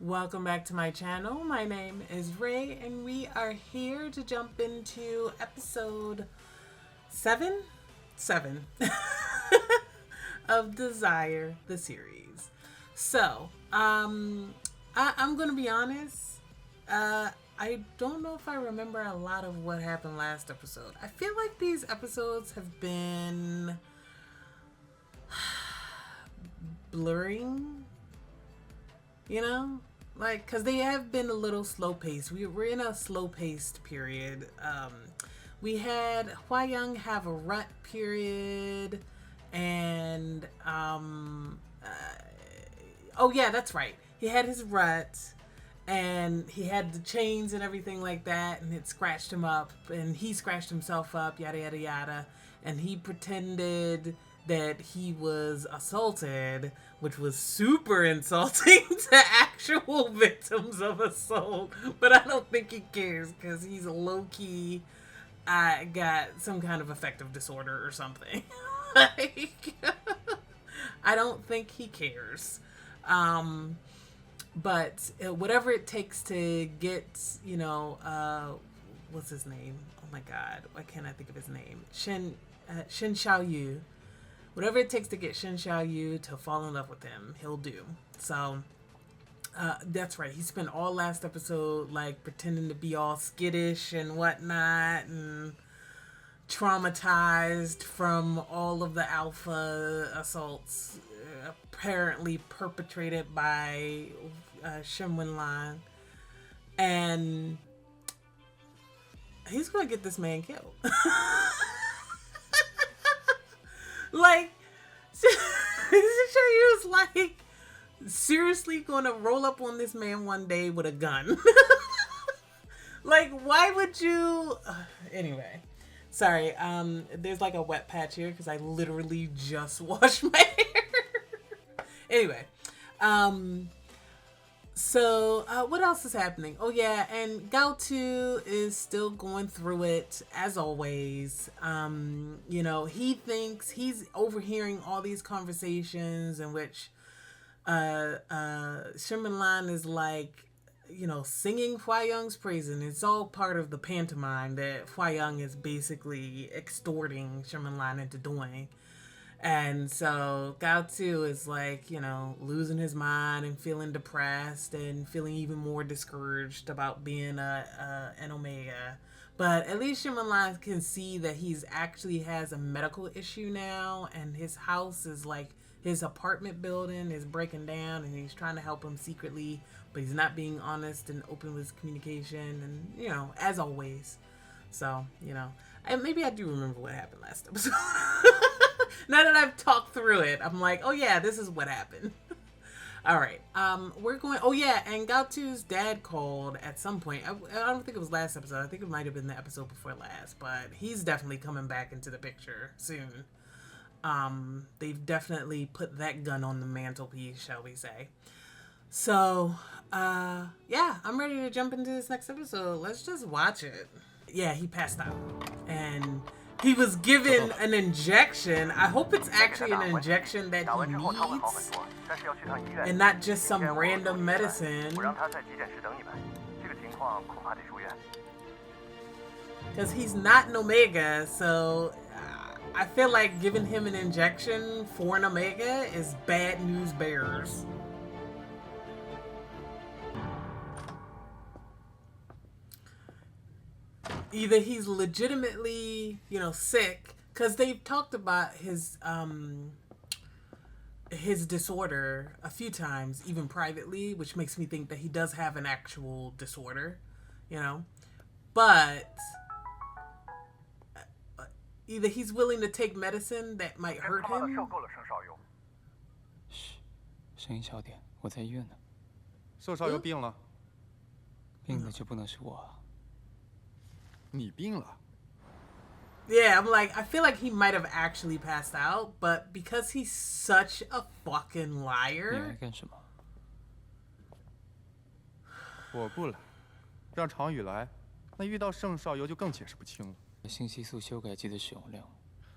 Welcome back to my channel. My name is Ray, and we are here to jump into episode 7 of Desire, the series. So, I'm gonna be honest. I don't know if I remember a lot of what happened last episode. I feel like these episodes have been blurring, like, because they have been a little slow paced. We're in a slow paced period. We had Huang have a rut period, and oh yeah, that's right, he had his rut and he had the chains and everything like that, and it scratched him up, and he scratched himself up, yada yada yada, and he pretended that he was assaulted, which was super insulting to actual victims of assault. But I don't think he cares because he's low-key got some kind of affective disorder or something. Like, I don't think he cares. But whatever it takes to get, what's his name? Oh my god, why can't I think of his name? Shin Xiaoyu. Whatever it takes to get Shin Xiaoyu to fall in love with him, he'll do. So, that's right. He spent all last episode, like, pretending to be all skittish and whatnot, and traumatized from all of the alpha assaults apparently perpetrated by Shen Wenlan. And he's going to get this man killed. Like, he was like seriously gonna roll up on this man one day with a gun. Like, why would you? Anyway, sorry. There's like a wet patch here because I literally just washed my hair. Anyway, so what else is happening? Oh yeah, and Gaotu is still going through it as always. He thinks he's overhearing all these conversations in which Shenmenlan is like, singing Huayang's praise, and it's all part of the pantomime that Huayang is basically extorting Shenmenlan into doing. And so Gaotu is like, losing his mind and feeling depressed and feeling even more discouraged about being an Omega. But at least Shenmenlan can see that he's actually has a medical issue now, and his house is like, his apartment building is breaking down, and he's trying to help him secretly, but he's not being honest and open with his communication, and, as always. So, maybe I do remember what happened last episode. Now that I've talked through it, I'm like, oh yeah, this is what happened. All right. We're going, oh yeah, and Gaotu's dad called at some point. I don't think it was last episode. I think it might have been the episode before last, but he's definitely coming back into the picture soon. They've definitely put that gun on the mantelpiece, shall we say. So, yeah, I'm ready to jump into this next episode. Let's just watch it. Yeah, he passed out. And he was given an injection. I hope it's actually an injection that he needs and not just some random medicine. Because he's not an Omega, so I feel like giving him an injection for an Omega is bad news bears. Either he's legitimately, sick, because they've talked about his disorder a few times, even privately, which makes me think that he does have an actual disorder, But either he's willing to take medicine that might hurt him. 声音小点，我在医院呢。寿少游病了，病的就不能是我啊。你病了。 Yeah, I'm like, I feel like he might have actually passed out, but because he's such a fucking liar. 你来干什么？我不来，让常宇来，那遇到盛少游就更解释不清了。信息素修改剂的使用量。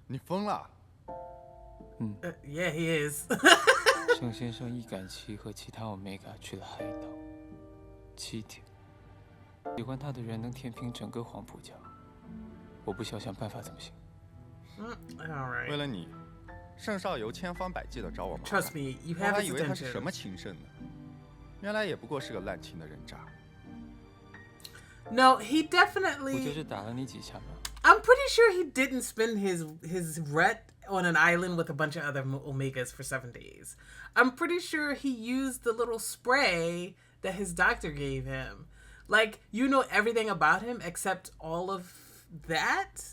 你疯了？Yeah, he is. 盛先生易感期和其他 Omega 去了海岛， 7天。喜欢他的人能填平整个黄浦江，我不想想办法怎么行？ All right. 为了你，盛少游千方百计的找我麻烦。 Trust me, you 我 have 还 his 以为他是 attention. 什么情圣呢，原来也不过是个滥情的人渣。 No, he 不就 definitely. 是打了你几下吗？ I'm pretty sure he didn't spend his rut on an island with a bunch of other omegas for 7 days. I'm pretty sure he used the little spray that his doctor gave him. Like, you know everything about him except all of that?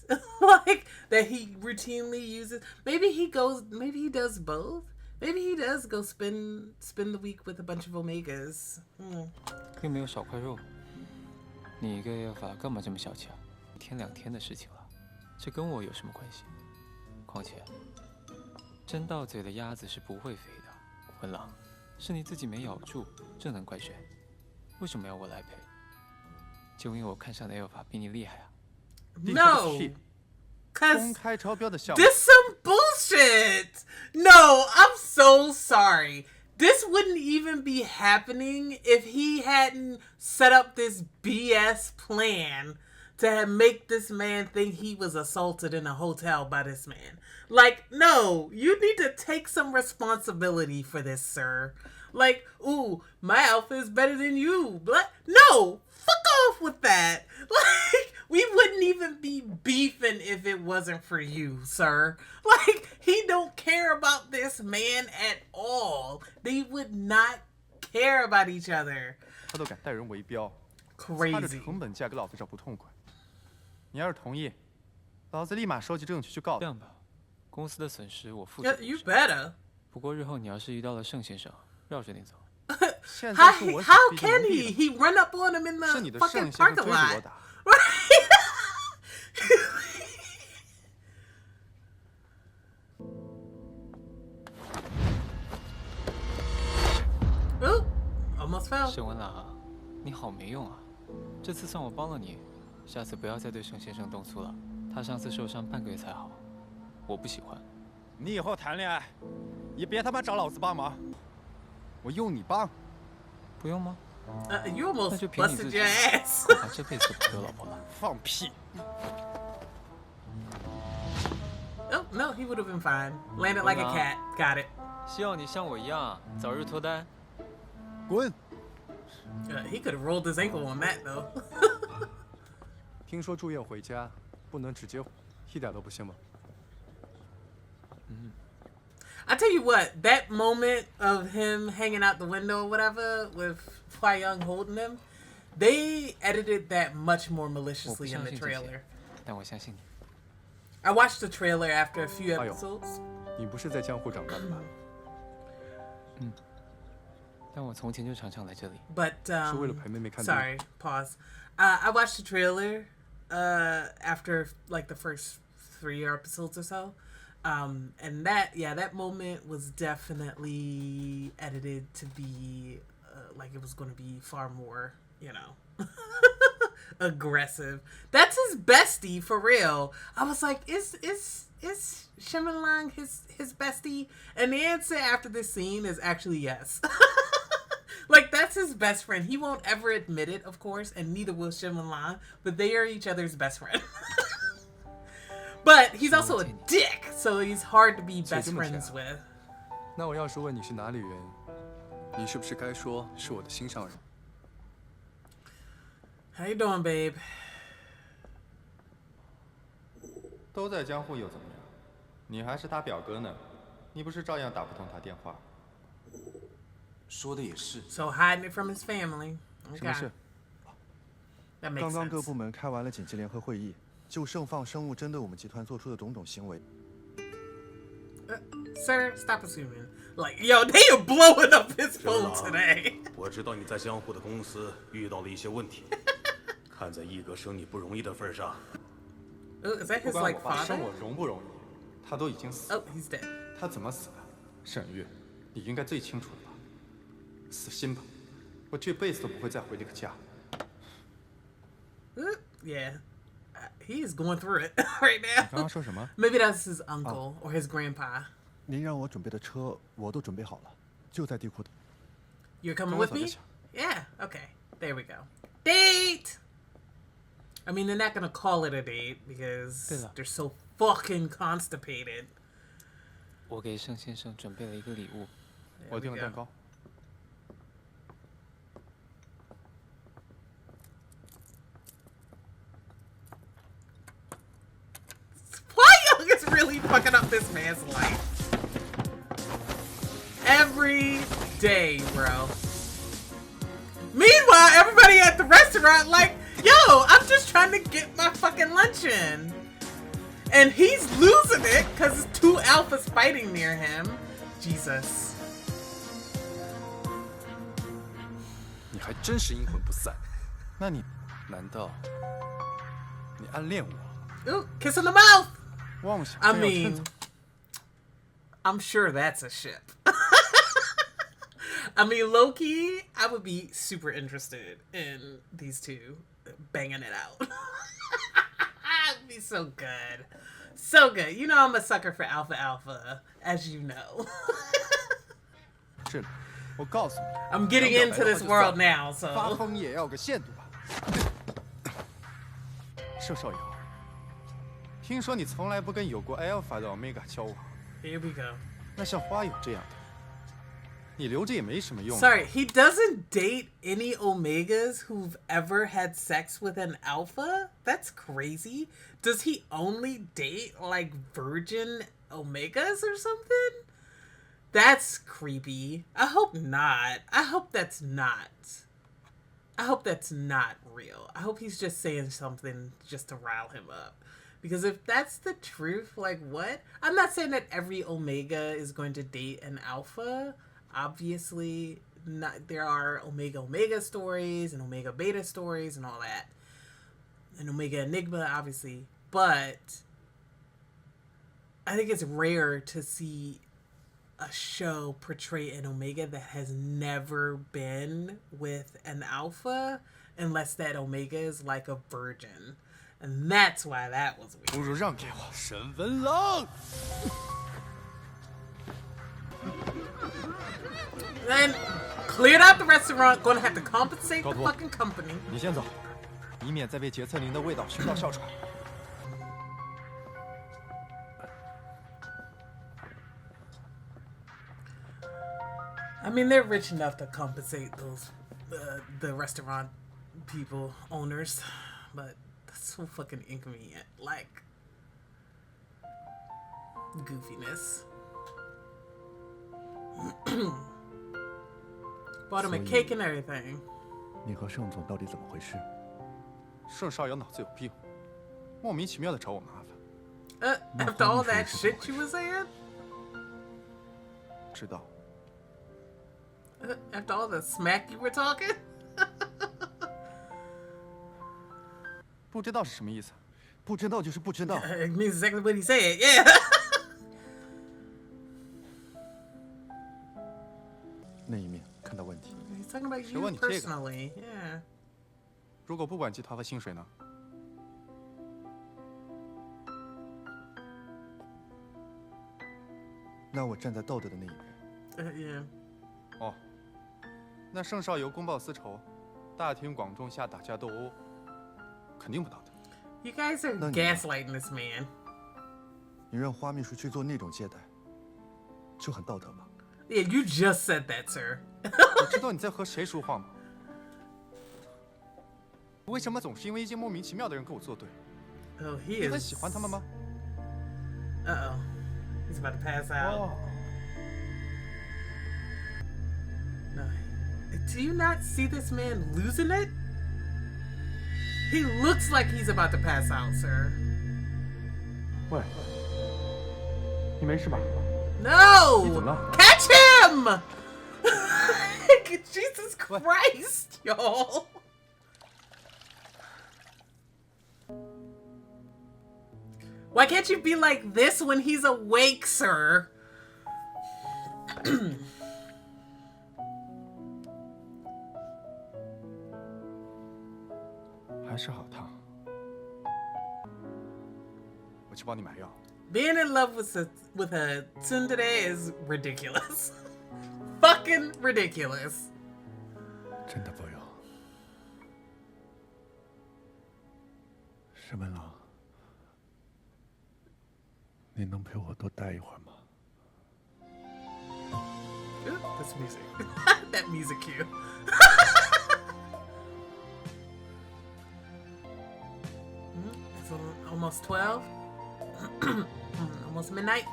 Like, that he routinely uses. Maybe he does both. Maybe he does go spend the week with a bunch of omegas. 又没有少块肉。你一个药法干嘛这么小气啊？1天2天的事情了，这跟我有什么关系？况且，真到嘴的鸭子是不会飞的。文郎，是你自己没咬住，这能怪谁？为什么要我来赔？就因为我看上的药法比你厉害啊？ No! 公 Cause 开招标的项目， this some bullshit! No, I'm so sorry. This wouldn't even be happening if he hadn't set up this BS plan to make this man think he was assaulted in a hotel by this man. Like, no, you need to take some responsibility for this, sir. Like, ooh, my outfit is better than you. But no, fuck off with that. Like, we wouldn't even be beefing if it wasn't for you, sir. Like, he don't care about this man at all. They would not care about each other. 他都敢带人围标，擦着 Crazy. 成本价给老子找不痛快。你要是同意，老子立马收集证据去告他。这样吧，公司的损失我负 Yeah, 责。 you better. 不过日后你要是遇到了盛先生，绕着你走。现 How, 在是我 how 比较 can 能 he? 力 He run up on him in 的，是 the 你的 fucking 盛先生 parking 追着我 lot. 打。 Ooh, almost fell. 沈文郎，你好没用啊！这次算我帮了你，下次不要再对盛先生动粗了。他上次受伤半个月才好，我不喜欢。你以后谈恋爱，也别他妈找老子帮忙，我用你帮。不用吗？ You 那 almost 就凭你 busted 自己。 your ass. 恐怕这辈子都不得老婆了。放屁！ Oh, no, he would have been fine. Landed like a cat. Got it. 希望你像我一样早日脱单。滚！ He could have rolled his ankle on that, though. 听说住院回家不能直接，一点都不行吗？ I tell you what, that moment of him hanging out the window or whatever with Huang holding him, they edited that much more 我不 maliciously in 相 the 信这些 trailer. 但我相信你。 I watched the trailer after a few 哎呦 episodes. 你不是在江湖长大的吧？但我从前就常常来这里。 But 是为了陪妹妹看电影。 sorry, pause. I watched the trailer after like the first 3 episodes or so. And that moment was definitely edited to be like it was going to be far more, you know, aggressive. That's his bestie for real. I was like, is Shimenlang his bestie? And the answer after this scene is actually yes. Like, that's his best friend. He won't ever admit it, of course, and neither will Shimenlang, but they are each other's best friend. But he's also a dick, so he's hard to be best friends with. 那我要是问你是哪里人，你是不是该说是我的心上人？ How you doing, babe? 都在江户又怎么样？你还是他表哥呢，你不是照样打不通他电话？说的也是。 So hiding it from his family. 什么事？ That makes 刚刚各 sense. 部门开完了紧急联合会议，就盛放生物针对我们集团做出的种种行为。 Sir, stop assuming. Like, yo, they are blowing up his phone today. 我知道你在江户的公司遇到了一些问题，看在一哥生你不容易的份上， Oh, is that 不 his 管 like 我爸 father? 生我容不容易，他都已经死了。 Oh, he's dead. 他怎么死的？沈月，你应该最清楚了吧？死心吧，我这辈子都不会再回这个家。 Yeah. He is going through it right 刚 now. 刚说什么？ Maybe that's his uncle or his grandpa. 您让我准备的车我都准备好了，就在地库的。 You're coming 跟我 with 走就 me? 行。 Yeah, okay. There we go. Date! I mean, they're not gonna call it a date because they're so fucking constipated. 我给盛先生准备了一个礼物。我订了蛋糕。 Huang is really fucking up this man's life. Every day, bro. Meanwhile, everybody at the restaurant like, yo, I'm just trying to get my fucking lunch in. And he's losing it because two alphas fighting near him. Jesus. 你还真是阴魂不散。那你难道你暗恋我？ Ooh, kiss in the mouth. 妄想 I 真有天 mean, I'm sure that's a ship. I mean, low-key, I would be super interested in these two banging it out. It'd be so good. So good. You know I'm a sucker for alpha alpha, as you know. 是的，我告诉你， I'm getting into this world now, 发 so... 疯也要个限度吧。盛少爷，听说你从来不跟有过 Alpha 的 Omega 交往， Here we go. 那像花友这样的，你留着也没什么用。 Sorry, he doesn't date any Omegas who've ever had sex with an alpha? That's crazy. Does he only date, like, virgin Omegas or something? That's creepy. I hope not. I hope that's not. I hope that's not real. I hope he's just saying something just to rile him up. Because if that's the truth, like, what? I'm not saying that every Omega is going to date an alpha. Obviously, not. There are Omega stories and Omega Beta stories and all that. And Omega Enigma, obviously. But I think it's rare to see a show portray an Omega that has never been with an alpha unless that Omega is like a virgin. And that's why that was 不 weird. 如让给我神文lang。 Then cleared out the restaurant, gonna have to compensate the 高托。 fucking company. 你先走，以免再被洁厕灵的味道熏到哮喘。 I mean, they're rich enough to compensate those, the restaurant people, owners, but that's so fucking inconvenient. Like, goofiness. Bought him a cake and everything. 你和盛总到底怎么回事？盛少爷脑子有病，莫名其妙的找我麻烦。 After all that shit you were saying? 知道， After all the smack you were talking? 不知道是什么意思。不知道就是不知道。 It means exactly what he said, yeah. 那一面看到问题， He's talking about 谁 you 问你这个？ personally, yeah. 如果不管集团和薪水呢？ 那我站在道德的那一边。 Yeah. 哦，那盛少游公报私仇，大庭广众下打架斗殴，肯定不道德。 You guys are 那你呢？ gaslighting this man. 你让花秘书去做那种接待，这很道德吗？ Yeah, you just said that, sir. 我知道你在和谁说话吗？为什么总是因为一些莫名其妙的人跟我作对？ Oh, he 你很 is. 喜欢他们吗？ Uh-oh. He's about to pass out. 哦， No. Do you not see this man losing it? He looks like he's about to pass out, sir. 喂，你没事吧？ No! 你怎么了？ Catch him! Jesus Christ, y'all. Why can't you be like this when he's awake, sir? 还是好烫。我去帮你买药。 Being in love with a tsundere is ridiculous. Fucking ridiculous. 真的不用。沈文郎，你能陪我多待一会儿吗？ Ooh, this music. That music cue. It's almost 12. Almost midnight.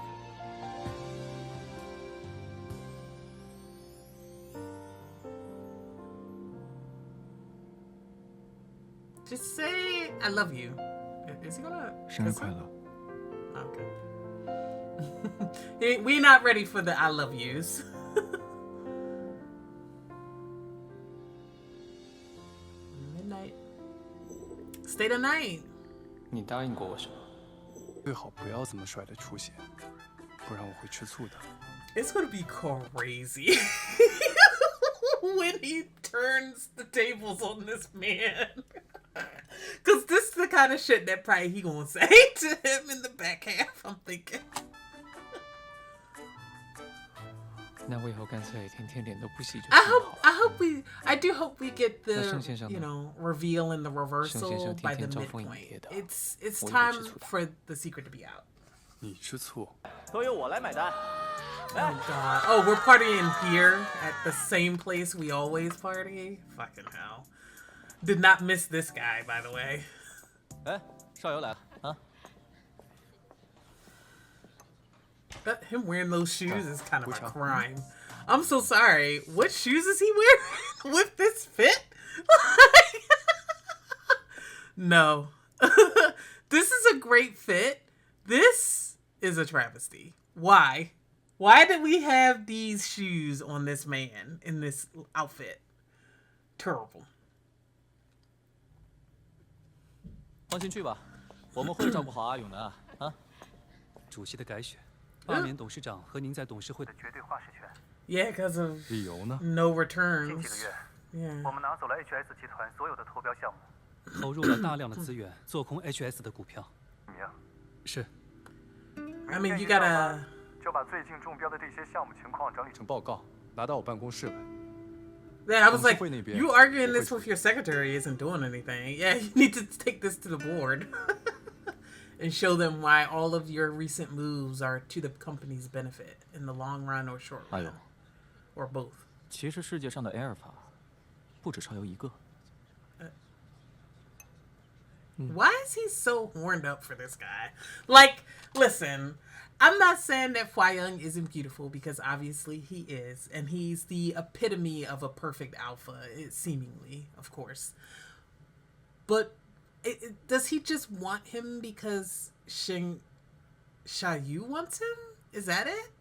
Just say I love you. Is he gonna? 生日快乐！ Okay. We're not ready for the I love yous. Midnight. Stay the night. 你答应过我什么？最好不要这么帅的出现，不然我会吃醋的。 It's gonna be crazy when he turns the tables on this man. Cause this is the kind of shit that probably he gonna say to him in the back half, I'm thinking. 那我以后干脆天天脸都不洗就 I do hope we get the 那盛先生呢？ reveal and the 盛先 reversal 生 by 天 the 天招蜂引 midpoint. 蝶的， It's 我也会 time 吃醋的。 for the secret to be out. 你吃醋， 都由我来买单。 Oh god. Oh, we're partying here at the same place we always party? Fucking hell. Did not miss this guy, by the way. 哎，少游来了啊！ Him wearing those shoes is kind of a crime. I'm so sorry. What shoes is he wearing with this fit? No. This is a great fit. This is a travesty. Why? Why did we have these shoes on this man in this outfit? Terrible. 放心去吧，我们会照顾好阿勇的啊！啊，主席的改选，罢免董事长和您在董事会的绝对话事权。 Yeah, because of 理由呢？ no 近 returns. 几个月， Yeah. 我们拿走了 HS 集团所有的投标项目，投入了大量的资源做空 HS 的股票。明，是。 I mean, you gotta. 就把最近中标的这些项目情况整理成报告拿到我办公室来。 Yeah, I was like, 董事会那边， you arguing 我会 this 处 with your secretary isn't doing anything. Yeah, you need to take this to the board and show them why all of your recent moves are to the company's benefit in the long run or short 还有， run, or both. 其实世界上的埃尔法不止少游一个。 Why is he so horned up for this guy? Like, listen, I'm not saying that Huang isn't beautiful because obviously he is, and he's the epitome of a perfect alpha, seemingly, of course. But does he just want him because Xing Xiaoyu wants him? Is that it?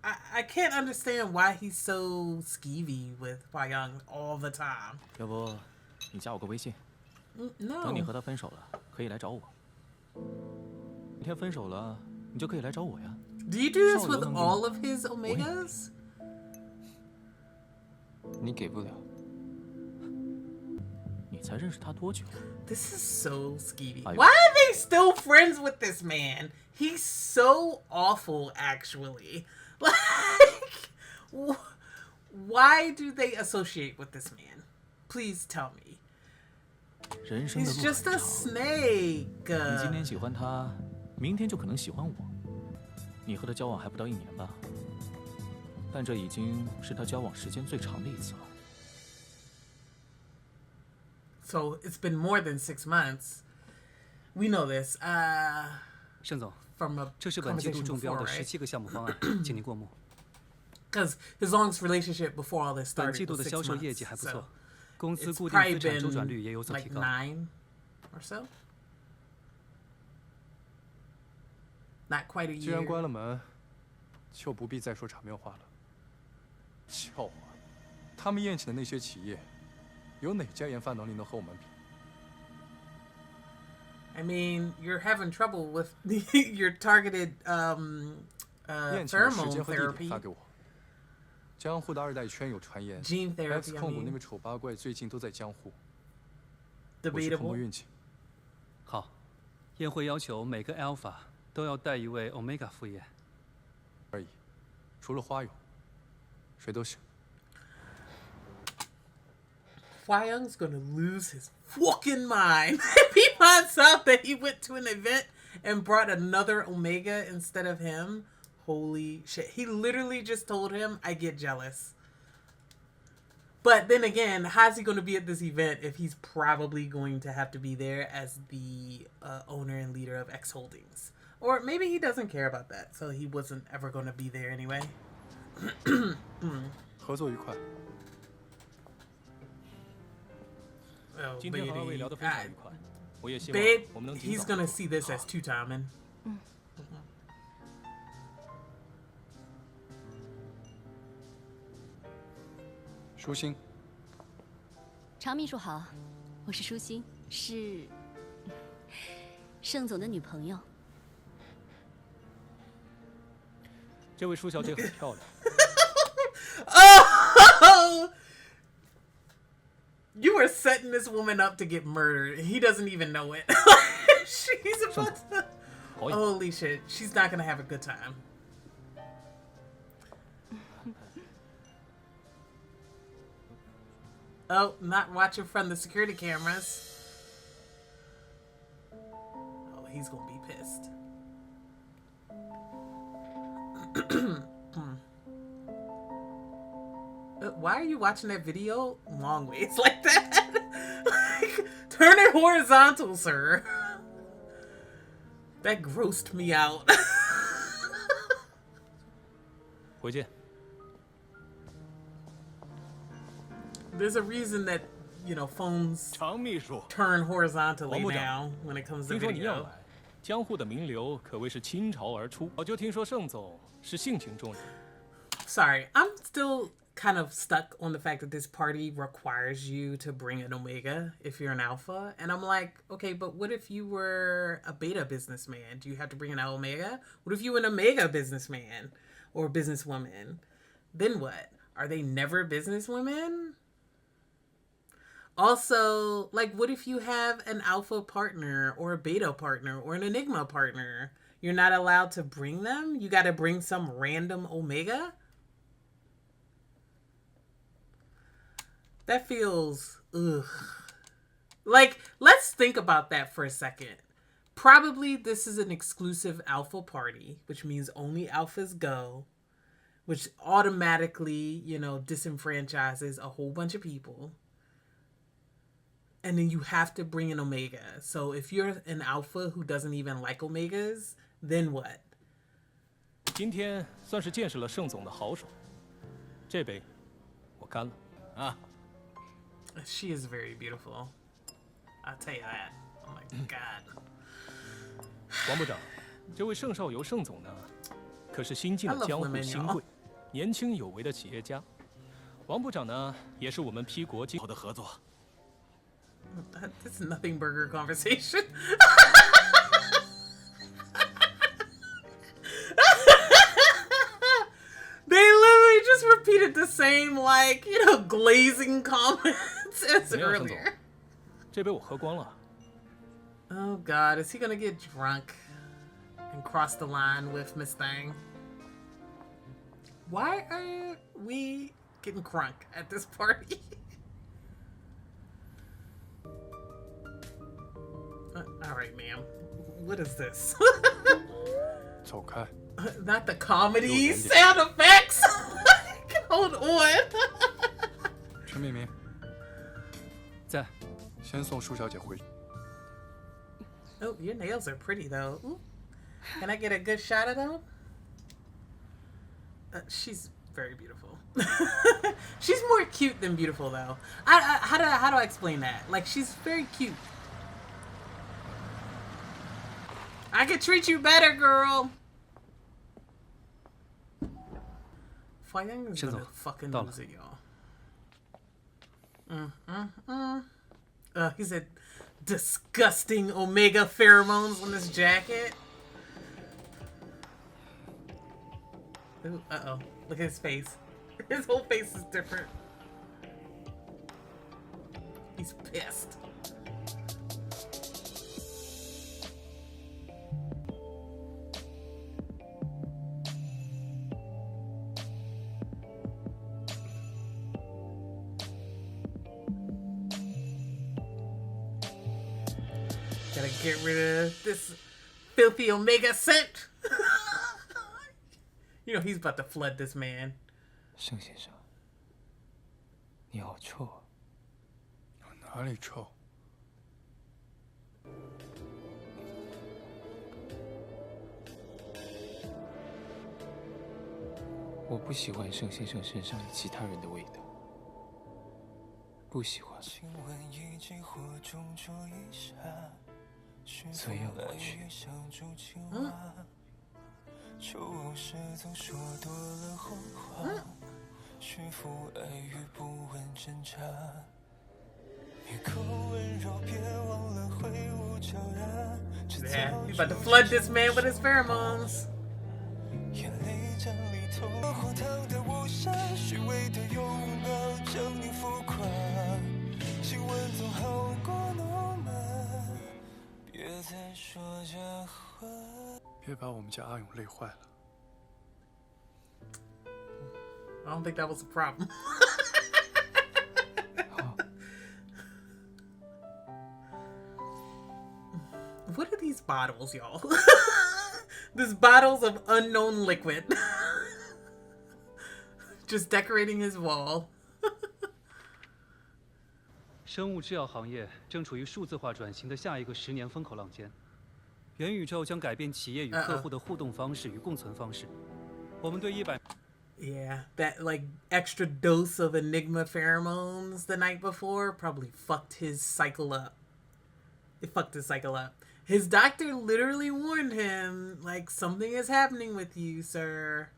I can't understand why he's so skeevy with Huang all the time. 要不，你加我个微信， No. 等你和他分手了，可以来找我。那天分手了，你就可以来找我呀。 Do you do this with all of his omegas? 你给不了。你才认识他多久？ This is so skeevy. I- Why are they still friends with this man? He's so awful, actually. Like, why do they associate with this man? Please tell me. 人生的 He's 路 just 很 a 长， snake. 你今天喜欢他，明天就可能喜欢我。你和他交往还不到1年吧？但这已经是他交往时间最长的一次了。 So it's been more than 6 months. We know this. 盛总， From a 这是本季度 conversation 中标 before, 的 right? 17个项目方案，请您过目。 Because his longest relationship before all this 本 started 季度 was 的 6销售 months. 业绩还不 So 错，公司 it's 固定 probably 资产周转 been 率也有所 like 提高。 9 or so. Not quite a 既然 year. 关了门，就不必再说场面话了。笑话，他们宴请的那些企业，有哪家研发能力能和我们比？ I mean, you're having trouble with your targeted 宴请的时 thermal 间和地 therapy, 点发给我。江户的2代圈有传言 gene ，X therapy. I 控股那 mean, 位丑八怪最近都在江户，我去碰碰 debatable. 运气。好，宴会要求每个 Alpha 都要带一位 Omega 副业。而已，除了花勇，谁都行。Hua Young's gonna lose his fucking mind if he finds out that he went to an event and brought another Omega instead of him. Holy shit. He literally just told him, I get jealous. But then again, how's he going to be at this event if he's probably going to have to be there as the owner and leader of X Holdings? Or maybe he doesn't care about that, so he wasn't ever going to be there anyway. 合作愉快。 Oh, 今天和二位聊得非常愉快，我也希望 babe, 我们能尽 he's 早 going to see this as two-timing. 舒心， 常秘书好，我是舒心，是盛总的女朋友。 这位舒小姐很漂亮， Oh! You are setting this woman up to get murdered, and he doesn't even know it. She's about to... 好眼。 Holy shit. She's not gonna have a good time. Oh, not watching from the security cameras. Oh, he's gonna be pissed. Why are you watching that video long ways like that? Like, turn it horizontal, sir. That grossed me out. 回见。 There's a reason that, you know, phones 常秘书， turn horizontally 王部 now 长， when it comes to 听说你要 video. 来，江户的名流可谓是倾巢而出。早就听说盛总是性情中人， Sorry, I'm still kind of stuck on the fact that this party requires you to bring an Omega if you're an alpha. And I'm like, okay, but what if you were a beta businessman? Do you have to bring an Omega? What if you were an Omega businessman or businesswoman? Then what? Are they never businesswomen? Also, like, what if you have an alpha partner or a beta partner or an enigma partner? You're not allowed to bring them? You got to bring some random Omega? That feels, ugh. Like, let's think about that for a second. Probably this is an exclusive alpha party, which means only alphas go, which automatically, you know, disenfranchises a whole bunch of people. And then you have to bring an Omega. So if you're an alpha who doesn't even like Omegas, then what? 今天算是见识了盛总的豪爽。这杯我干了啊！ She is very beautiful. I'll tell you that. Oh my god. 王部长，这位盛少游盛总呢，可是新进了江户新贵，年轻有为的企业家。王部长呢，也是我们批国今后的合作。 That's nothing burger conversation. They literally just repeated the same, like, you know, glazing comments as earlier. 这杯我喝光了。 Oh god, is he gonna get drunk and cross the line with Miss Thang? Why are we getting crunk at this party? Alright, ma'am. What is this? 走开。 Not the comedy sound effects. Hold on. 陈明明，在。先送舒小姐回去。 Oh, your nails are pretty though. Ooh. Can I get a good shot of them? She's very beautiful. She's more cute than beautiful though. How do I explain that? Like, she's very cute. I could treat you better, girl. Huang is gonna fucking lose it, y'all. He said disgusting Omega pheromones on this jacket. Ooh, uh-oh. Look at his face. His whole face is different. He's pissed. get rid of this filthy Omega scent. You know he's about to flood this man. 盛先生，你好臭啊！哪里臭？我不喜欢盛先生身上有其他人的味道，不喜欢。这样我去。Yeah, he's about to flood this man with his pheromones. I don't think that was a problem. What are these bottles, y'all? These bottles of unknown liquid. Just decorating his wall. 生物制药行业正处于数字化转型的下一个10年风口浪尖，元宇宙将改变企业与客户的互动方式与共存方式。我们对Yeah, that like extra dose of Enigma pheromones the night before probably fucked his cycle up. It fucked his cycle up. His doctor literally warned him, like, something is happening with you, sir.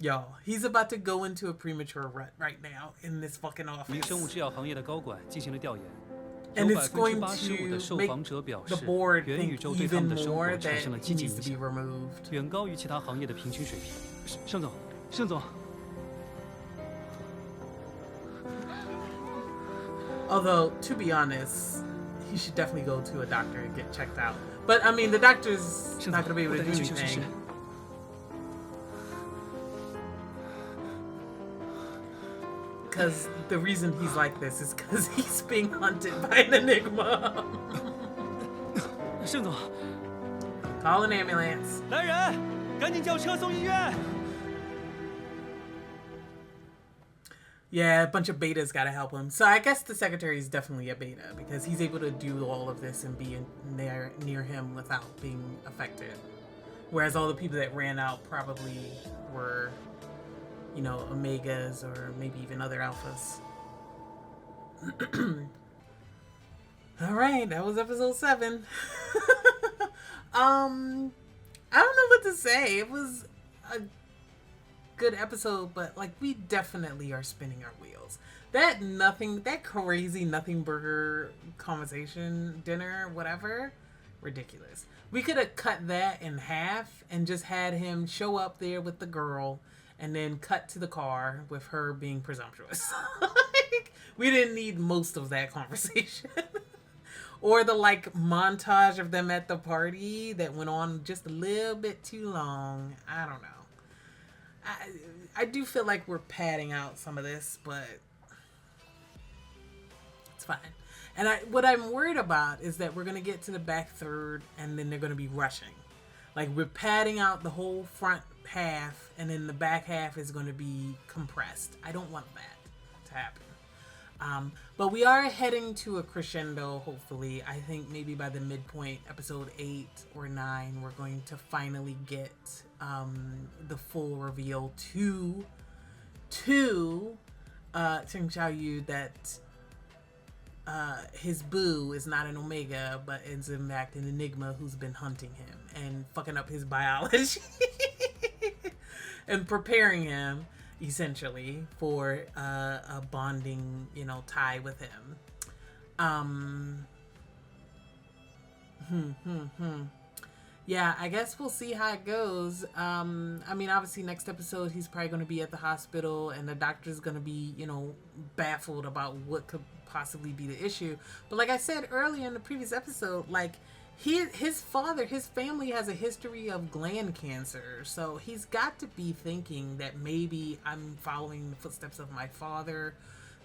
Y'all, he's about to go into a premature rut right now in this fucking office. 生物制药行业的高管进行了调研。 And it's going to make the board think even more that he needs to be removed. 远高于其他行业的平均水平。盛总，盛总。 Although, to be honest, he should definitely go to a doctor and get checked out. But, I mean, the doctor's not going to be able to do anything. Because the reason he's like this is because he's being hunted by an Enigma. 盛总 Call an ambulance. 来人，赶紧叫车送医院。 Yeah, a bunch of betas gotta help him. So I guess the secretary is definitely a beta because he's able to do all of this and be near him without being affected. Whereas all the people that ran out probably were, you know, Omegas or maybe even other alphas. Alright, that was episode 7. I don't know what to say. It was a good episode, but like we definitely are spinning our wheels. That crazy nothing burger conversation dinner, whatever, ridiculous. We could have cut that in half and just had him show up there with the girl and then cut to the car with her being presumptuous. Like, we didn't need most of that conversation. Or the like montage of them at the party that went on just a little bit too long. I don't know. I do feel like we're padding out some of this, but it's fine. And what I'm worried about is that we're going to get to the back third and then they're going to be rushing. Like we're padding out the whole front half and then the back half is going to be compressed. I don't want that to happen. But we are heading to a crescendo, hopefully. I think maybe by the midpoint, episode 8 or 9, we're going to finally get the full reveal to Cheng Xiaoyu that his boo is not an Omega, but is in fact an Enigma who's been hunting him and fucking up his biology and preparing him essentially for a bonding, you know, tie with him. Yeah, I guess we'll see how it goes. I mean, obviously next episode he's probably going to be at the hospital and the doctor's going to be, you know, baffled about what could possibly be the issue. But like I said earlier in the previous episode, like his family has a history of gland cancer, so he's got to be thinking that maybe I'm following the footsteps of my father,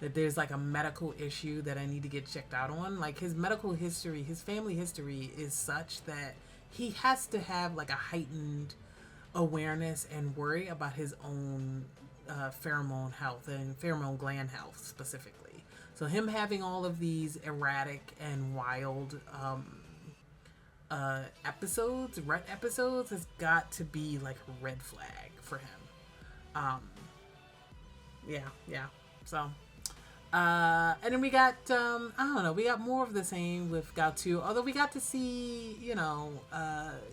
that there's like a medical issue that I need to get checked out on. Like his medical history, his family history is such that he has to have like a heightened awareness and worry about his own pheromone health and pheromone gland health specifically. So him having all of these erratic and wild rut episodes has got to be like a red flag for him. Yeah. So, and then we got, I don't know, we got more of the same with Gao Tu, although we got to see,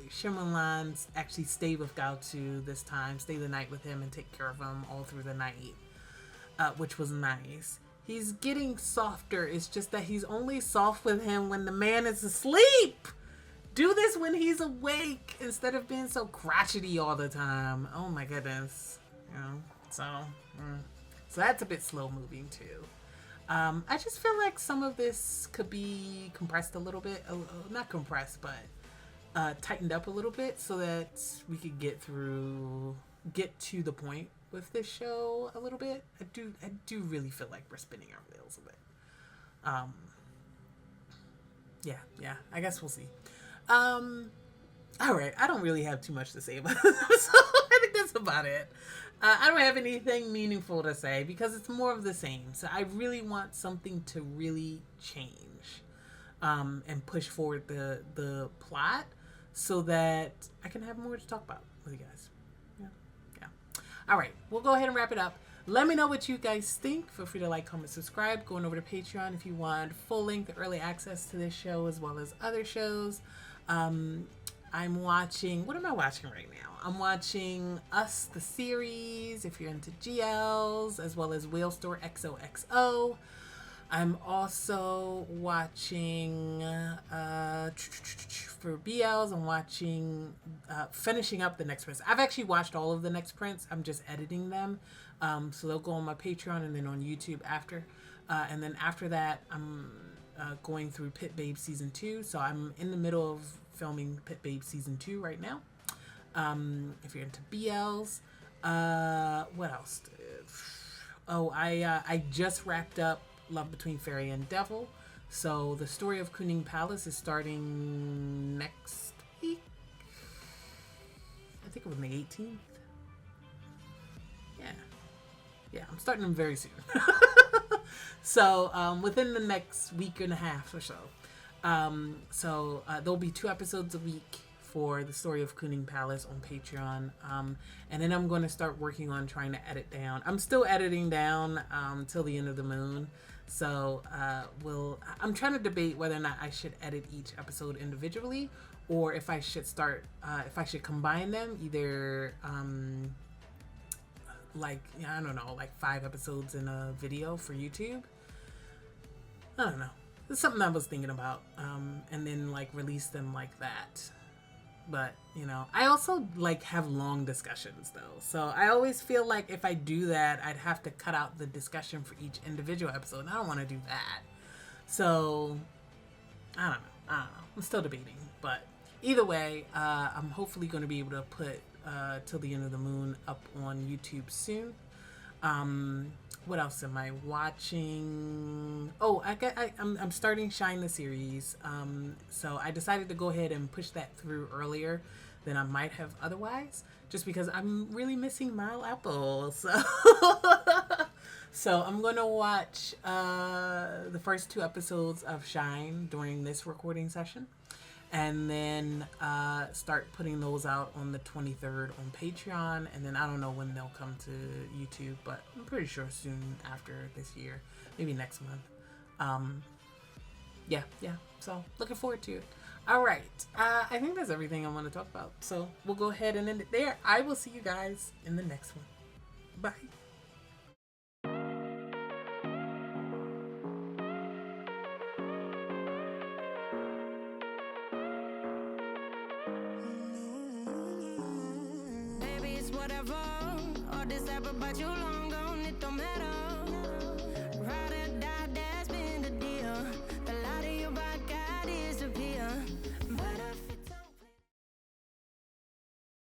Shenron actually stay with Gao Tu this time, stay the night with him and take care of him all through the night, which was nice. He's getting softer, it's just that he's only soft with him when the man is asleep. Do this when he's awake instead of being so crotchety all the time. Oh my goodness. So that's a bit slow moving too. I just feel like some of this could be compressed a little bit. Not compressed, but tightened up a little bit so that we could get to the point with this show a little bit. I do really feel like we're spinning our wheels a bit. Yeah, I guess we'll see. All right, I don't really have too much to say about this episode. I think that's about it. I don't have anything meaningful to say because it's more of the same. So I really want something to really change and push forward the plot so that I can have more to talk about with you guys. Yeah. All right, we'll go ahead and wrap it up. Let me know what you guys think. Feel free to like, comment, subscribe. Going over to Patreon if you want full-length early access to this show as well as other shows. I'm watching, what am I watching right now? I'm watching Us, the series, if you're into GLs, as well as Whale Store XOXO. I'm also watching, for BLs, I'm watching, finishing up The Next Prince. I've actually watched all of The Next Prince. I'm just editing them. So they'll go on my Patreon and then on YouTube after. And then after that, I'm going through Pit Babe Season 2. So I'm in the middle of filming Pit Babe Season 2 right now. If you're into BLs. What else? I just wrapped up Love Between Fairy and Devil. So the story of Kuning Palace is starting next week. I think it was the 18th. Yeah, I'm starting them very soon. So within the next week and a half or so. There'll be 2 episodes a week for the story of Kuning Palace on Patreon. And then I'm going to start working on trying to edit down. I'm still editing down till the end of the moon. So I'm trying to debate whether or not I should edit each episode individually or if I should combine them, either like 5 episodes in a video for YouTube. I don't know. It's something I was thinking about, and then like release them like that. But I also like have long discussions though, so I always feel like if I do that, I'd have to cut out the discussion for each individual episode, and I don't want to do that. So I don't know. I'm still debating, but either way, I'm hopefully going to be able to put Till the End of the Moon up on YouTube soon. What else am I watching? Oh, I'm starting Shine the series. So I decided to go ahead and push that through earlier than I might have otherwise, just because I'm really missing Mile Apple. So I'm gonna watch the first 2 episodes of Shine during this recording session. And then start putting those out on the 23rd on Patreon. And then I don't know when they'll come to YouTube, but I'm pretty sure soon after this year, maybe next month. Yeah. So looking forward to it. All right. I think that's everything I want to talk about. So we'll go ahead and end it there. I will see you guys in the next one. Bye. Whatever, all this ever, but you long gone, it don't matter.